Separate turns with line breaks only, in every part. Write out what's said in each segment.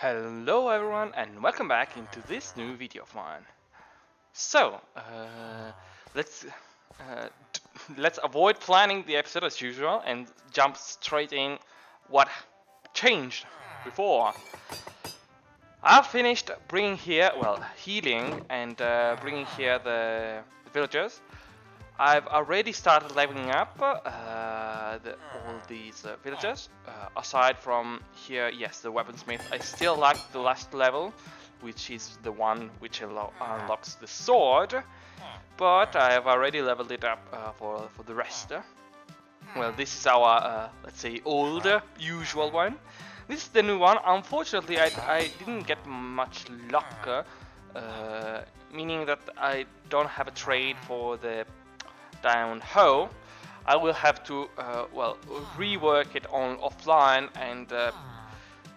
Hello everyone and welcome back into this new video of mine. So, let's uh, let's avoid planning the episode as usual and jump straight in what changed before. I've finished bringing here, well, healing and bringing here the villagers. I've already started leveling up all these villagers. Aside from here, yes, the weaponsmith. I still lack the last level, which is the one which unlocks the sword. But I have already leveled it up for the rest. Well, this is our, let's say, old, usual one. This is the new one. Unfortunately, I didn't get much luck, meaning that I don't have a trade for the diamond hoe. I will have to rework it on offline and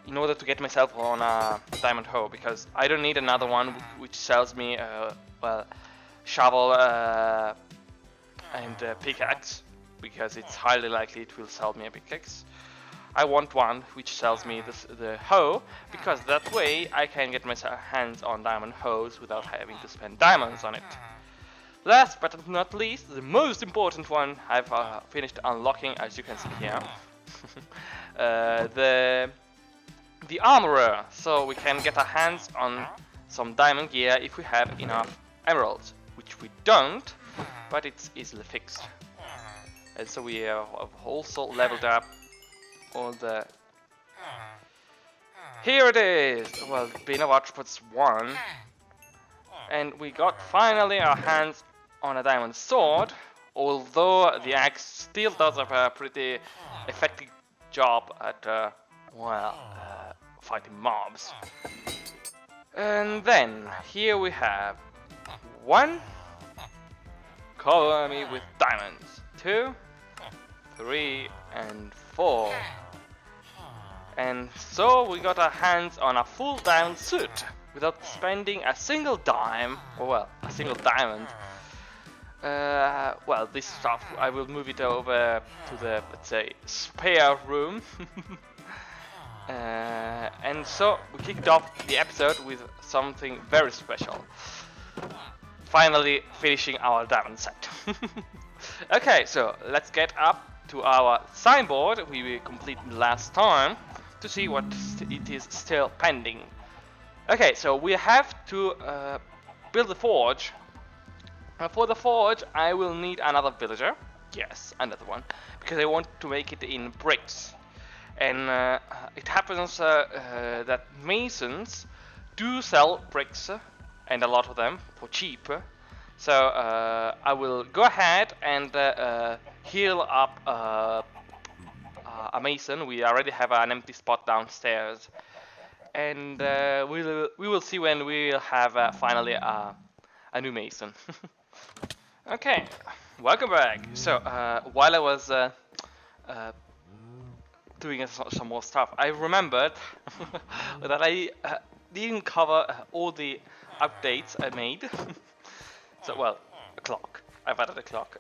in order to get myself on a diamond hoe, because I don't need another one which sells me shovel and pickaxe, because it's highly likely it will sell me a pickaxe. I want one which sells me the hoe, because that way I can get my hands on diamond hoes without having to spend diamonds on it. Last but not least, the most important one I've finished unlocking, as you can see here. The armorer, so we can get our hands on some diamond gear if we have enough emeralds, which we don't, but it's easily fixed. And so we have also leveled up all the... Here it is! Well, Bane of Arthropods 1. And we got finally our hands on a diamond sword, although the axe still does have a pretty effective job at fighting mobs. And then here we have 1, cover me with diamonds, 2, 3 and 4. And so we got our hands on a full diamond suit without spending a single dime, or well, a single diamond. Well, this stuff, I will move it over to the, let's say, spare room. And so we kicked off the episode with something very special. Finally finishing our diamond set. Okay, so let's get up to our signboard we completed last time to see what it is still pending. Okay, so we have to build the forge. For the forge, I will need another villager. Yes, another one, because I want to make it in bricks. And it happens that masons do sell bricks, and a lot of them, for cheap. So I will go ahead and heal up a mason. We already have an empty spot downstairs. And we will see when we will have finally a new mason. Okay, welcome back. So while I was doing some more stuff, I remembered that I didn't cover all the updates I made. So well, a clock. I've added a clock.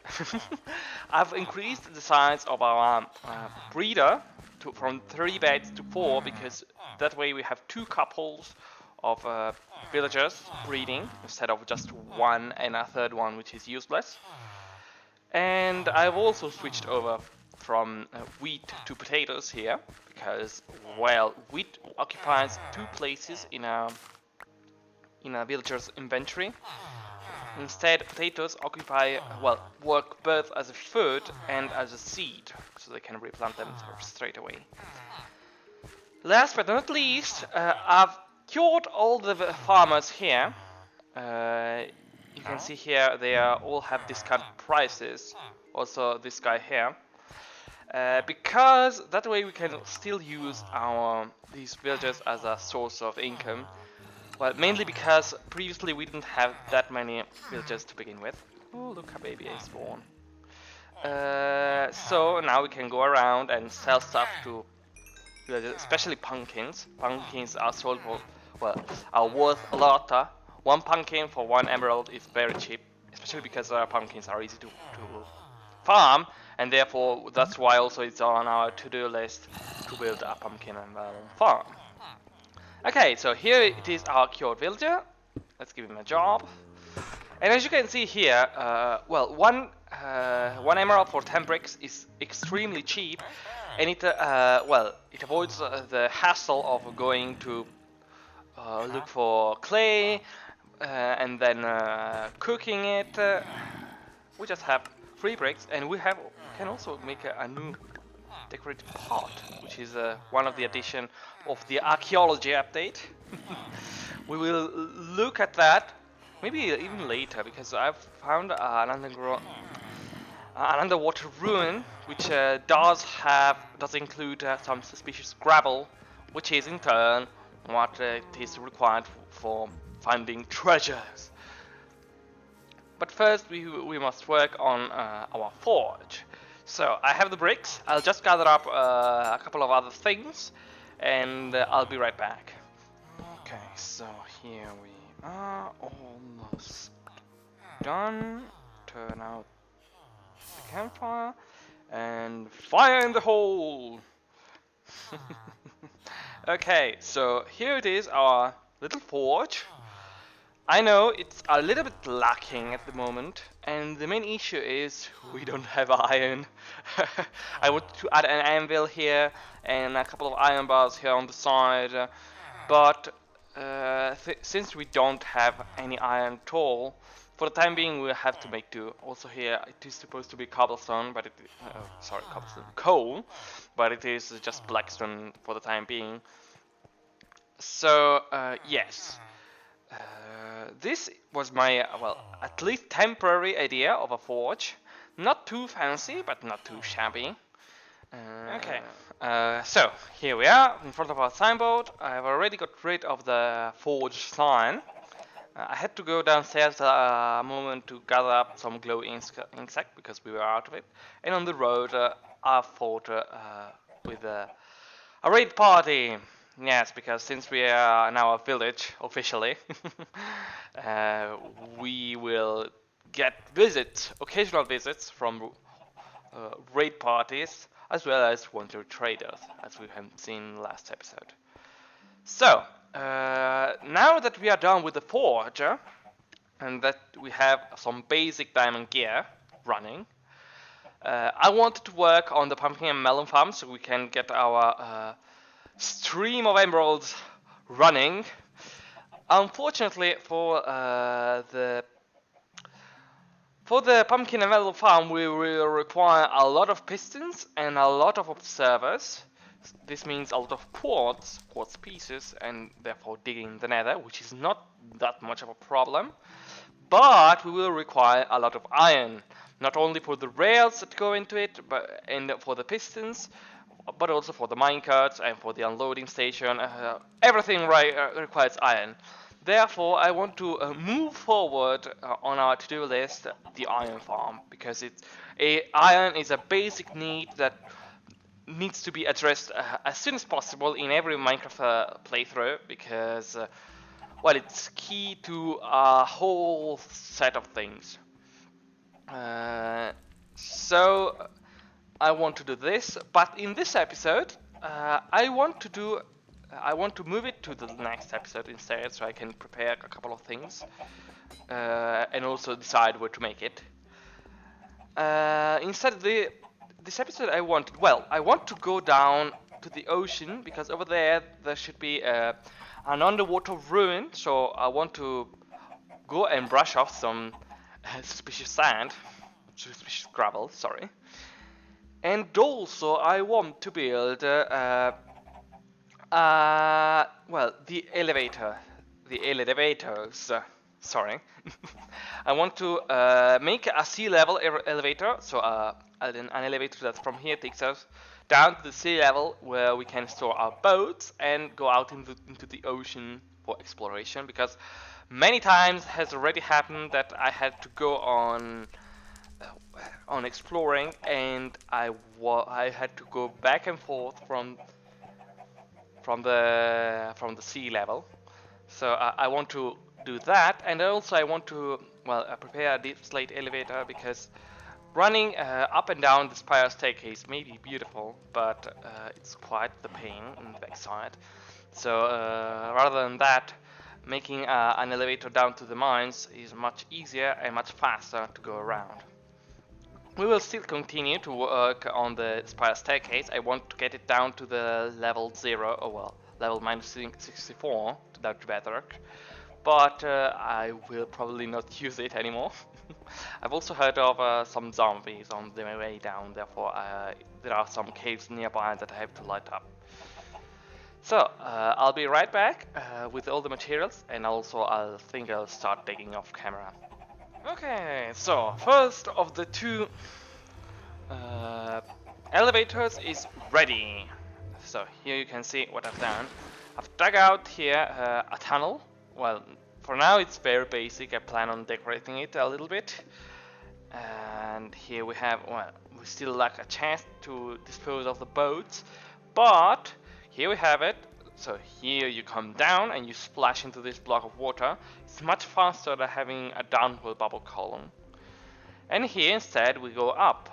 I've increased the size of our breeder from 3 beds to 4, because that way we have 2 couples of villagers breeding instead of just 1 and a third one which is useless. And I've also switched over from wheat to potatoes here, because well, wheat occupies 2 places in a villager's inventory. Instead, potatoes occupy, well, work both as a food and as a seed, so they can replant them straight away. Last but not least, I've cured all the farmers here. You can see here they all have discount prices, also this guy here. Because that way we can still use these villagers as a source of income. Well, mainly because previously we didn't have that many villagers to begin with. Oh, look, a baby is born. So now we can go around and sell stuff to villagers, especially pumpkins. Pumpkins are sold for, well, are worth a lot. 1 pumpkin for 1 emerald is very cheap, especially because pumpkins are easy to farm, and therefore that's why also it's on our to-do list to build a pumpkin and farm. Okay, so here it is our cured villager. Let's give him a job. And as you can see here, well, one emerald for 10 bricks is extremely cheap, and it well, it avoids the hassle of going to look for clay and then cooking it. We just have 3 bricks, and we can also make a new decorative pot, which is one of the addition of the archaeology update. We will look at that maybe even later, because I've found an underwater ruin which does include some suspicious gravel, which is in turn what it is required for finding treasures. But first we must work on our forge. So I have the bricks. I'll just gather up a couple of other things, and I'll be right back. Okay, so here we are, almost done. Turn out the campfire and fire in the hole. Okay, so here it is, our little forge. I know it's a little bit lacking at the moment, and the main issue is we don't have iron. I want to add an anvil here and a couple of iron bars here on the side, but since we don't have any iron at all, for the time being we'll have to make do. Also here it is supposed to be cobblestone, but sorry, cobblestone, coal, but it is just blackstone for the time being. So yes. This was my, well, at least temporary idea of a forge. Not too fancy, but not too shabby. Okay. So, here we are, in front of our signboard. I've already got rid of the forge sign. I had to go downstairs a moment to gather up some glow ink sac, because we were out of it. And on the road, I fought with a raid party. Yes, because since we are now a village, officially, we will get visits, occasional visits from raid parties, as well as wanted traders, as we have seen last episode. So, now that we are done with the forge, and that we have some basic diamond gear running, I wanted to work on the pumpkin and melon farm so we can get our stream of emeralds running. Unfortunately for the pumpkin and melon farm, we will require a lot of pistons and a lot of observers. This means a lot of quartz pieces, and therefore digging the nether, which is not that much of a problem. But we will require a lot of iron, not only for the rails that go into it, and for the pistons, but also for the minecarts and for the unloading station. Everything requires iron. Therefore, I want to move forward on our to-do list the iron farm, because iron is a basic need that needs to be addressed as soon as possible in every Minecraft playthrough, because well, it's key to a whole set of things. So I want to do this, but in this episode, I want to move it to the next episode instead, so I can prepare a couple of things and also decide where to make it. Instead, this episode I want to go down to the ocean, because over there should be an underwater ruin. So I want to go and brush off some suspicious gravel. Sorry. And also I want to build well, the elevators. Sorry. I want to make a sea level elevator, so an elevator that from here takes us down to the sea level, where we can store our boats and go out into the ocean for exploration, because many times has already happened that I had to go on exploring, and I had to go back and forth from the sea level. So I want to do that, and also I want to prepare a deep-slate elevator, because running up and down the spiral staircase may be beautiful, but it's quite the pain in the backside. So rather than that, making an elevator down to the mines is much easier and much faster to go around. We will still continue to work on the spiral staircase. I want to get it down to the level 0, or well, level minus 64, down to bedrock. But I will probably not use it anymore. I've also heard of some zombies on the way down, therefore there are some caves nearby that I have to light up. So, I'll be right back with all the materials, and also I think I'll start taking off camera. Okay, so first of the two elevators is ready. So here you can see what I've done. I've dug out here a tunnel. Well, for now it's very basic. I plan on decorating it a little bit. And here we have, well, we still lack a chest to dispose of the boats, but here we have it. So here you come down and you splash into this block of water. It's much faster than having a downward bubble column. And here instead we go up.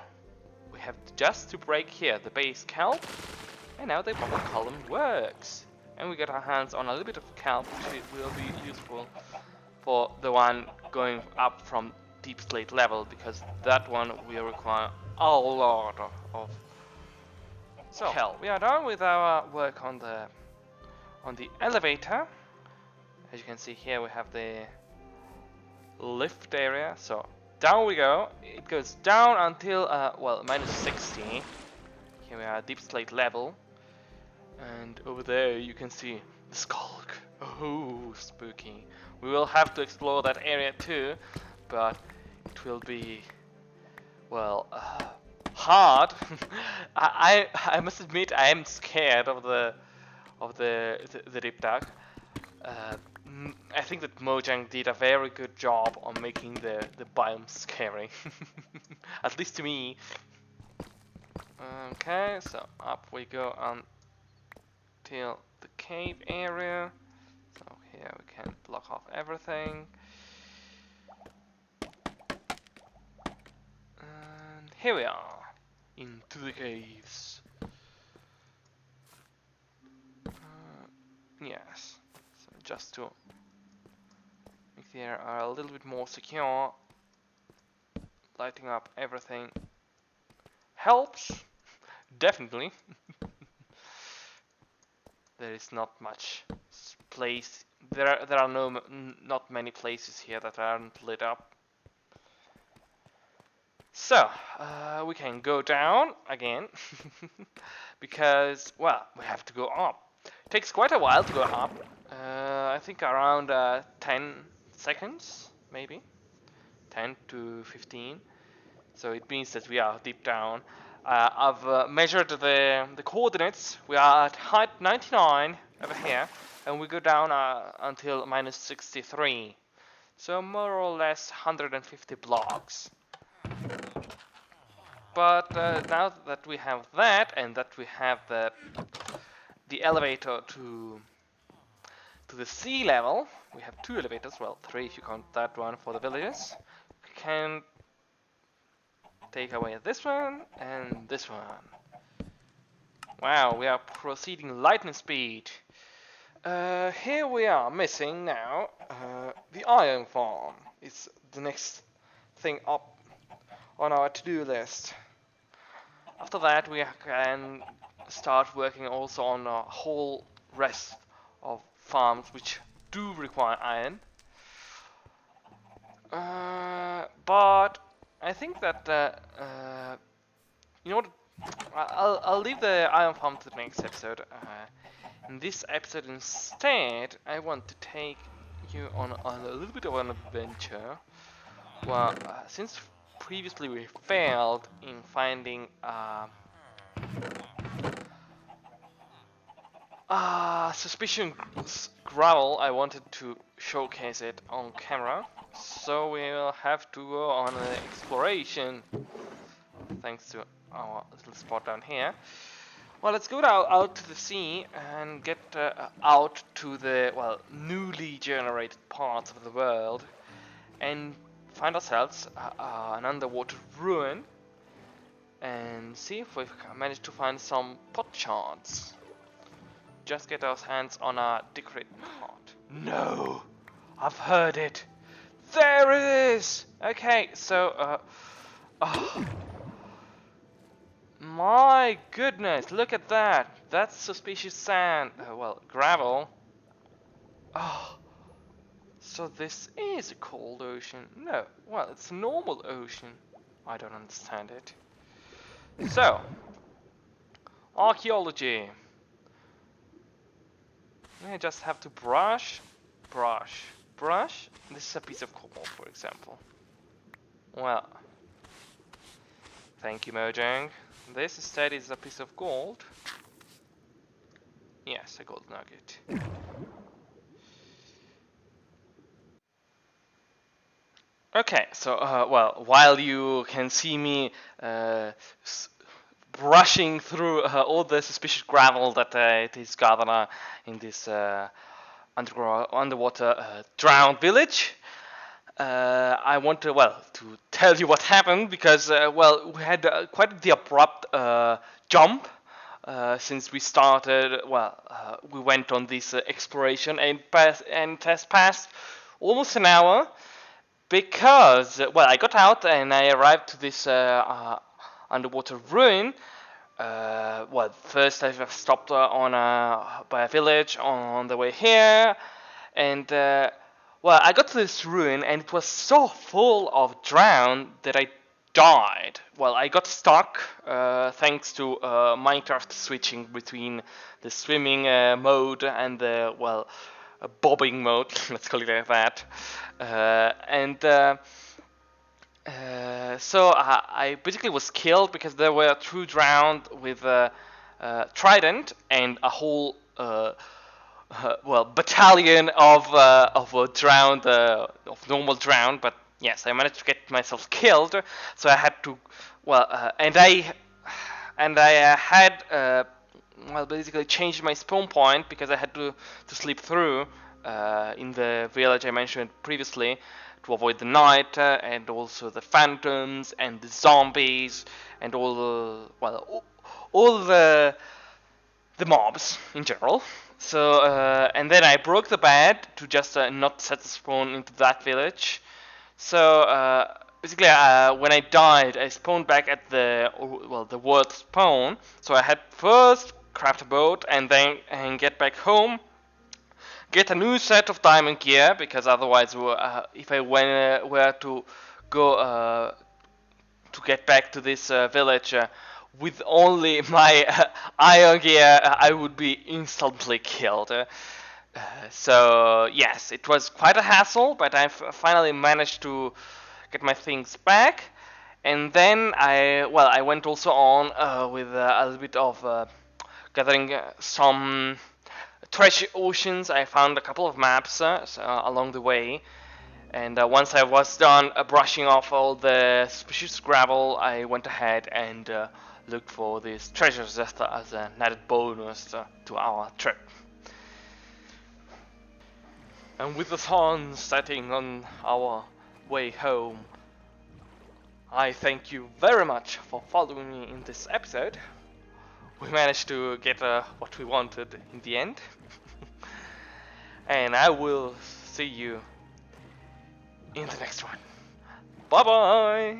We have just to break here the base kelp, and now the bubble column works. And we get our hands on a little bit of kelp, which will be useful for the one going up from deep slate level, because that one will require a lot of kelp. We are done with our work on the elevator. As you can see here, we have the lift area. So down we go. It goes down until well, minus 60. Here we are, deep slate level, and over there you can see the skulk. Oh, spooky. We will have to explore that area too, but it will be, well, hard. I must admit I am scared of the deep dark. I think that Mojang did a very good job on making the biome scary, at least to me. Okay, so up we go until the cave area. So here we can block off everything. And here we are, into the caves. Yes, so just to make the area a little bit more secure, lighting up everything helps, definitely. There is not much place. There are not many places here that aren't lit up. So we can go down again because, well, we have to go up. It takes quite a while to go up. I think around 10 seconds, maybe 10 to 15. So it means that we are deep down. I've measured the coordinates. We are at height 99 over here, and we go down until minus 63. So more or less 150 blocks. But now that we have that, and that we have the elevator to the sea level, we have two elevators, well, three if you count that one for the villagers. We can take away this one and this one. Wow, we are proceeding lightning speed. Here we are missing now the iron farm. It's the next thing up on our to-do list. After that we can start working also on a whole rest of farms which do require iron. But I think that in order, I'll leave the iron farm to the next episode. In this episode instead, I want to take you on a little bit of an adventure. Well, since previously we failed in finding suspicious gravel, I wanted to showcase it on camera. So we will have to go on an exploration, thanks to our little spot down here. Well, let's go out to the sea and get out to the, well, newly generated parts of the world and find ourselves an underwater ruin and see if we've managed to find some pot shards just get our hands on a decorated cart. No! I've heard it! There it is! Okay, so, oh. My goodness, look at that! That's suspicious sand. Well, gravel. Oh. So this is a cold ocean. No, well, it's a normal ocean. I don't understand it. So, archaeology. I just have to brush. This is a piece of coal, for example. Well, thank you, Mojang. This instead is a piece of gold. Yes, a gold nugget. Okay, so, well, while you can see me brushing through all the suspicious gravel that it is gathered in this underwater drowned village, I want to, well, to tell you what happened because, well, we had quite the abrupt jump since we started. Well, we went on this exploration and has passed almost an hour because, well, I got out and I arrived to this underwater ruin. Well, first I stopped by a village on the way here, and well, I got to this ruin and it was so full of drown that I died. Well, I got stuck thanks to Minecraft switching between the swimming mode and the, well, bobbing mode, let's call it like that. So I basically was killed because there were two drowned with trident and a whole well, battalion of drowned of normal drowned. But yes, I managed to get myself killed. So I had to, well, and I had well, basically changed my spawn point because I had to sleep through in the village I mentioned previously, to avoid the night and also the phantoms and the zombies and all the, well, all the mobs in general. So and then I broke the bed to just not set the spawn into that village. So basically when I died, I spawned back at the, well, the world spawn. So I had first craft a boat and then get back home, get a new set of diamond gear, because otherwise, if I were to go to get back to this village with only my iron gear, I would be instantly killed. So yes, it was quite a hassle, but I finally managed to get my things back. And then I went also on with a little bit of gathering some treasure oceans. I found a couple of maps along the way, and once I was done brushing off all the suspicious gravel, I went ahead and looked for these treasures just as an added bonus to our trip. And with the sun setting on our way home, I thank you very much for following me in this episode. We managed to get what we wanted in the end. And I will see you in the next one. Bye bye!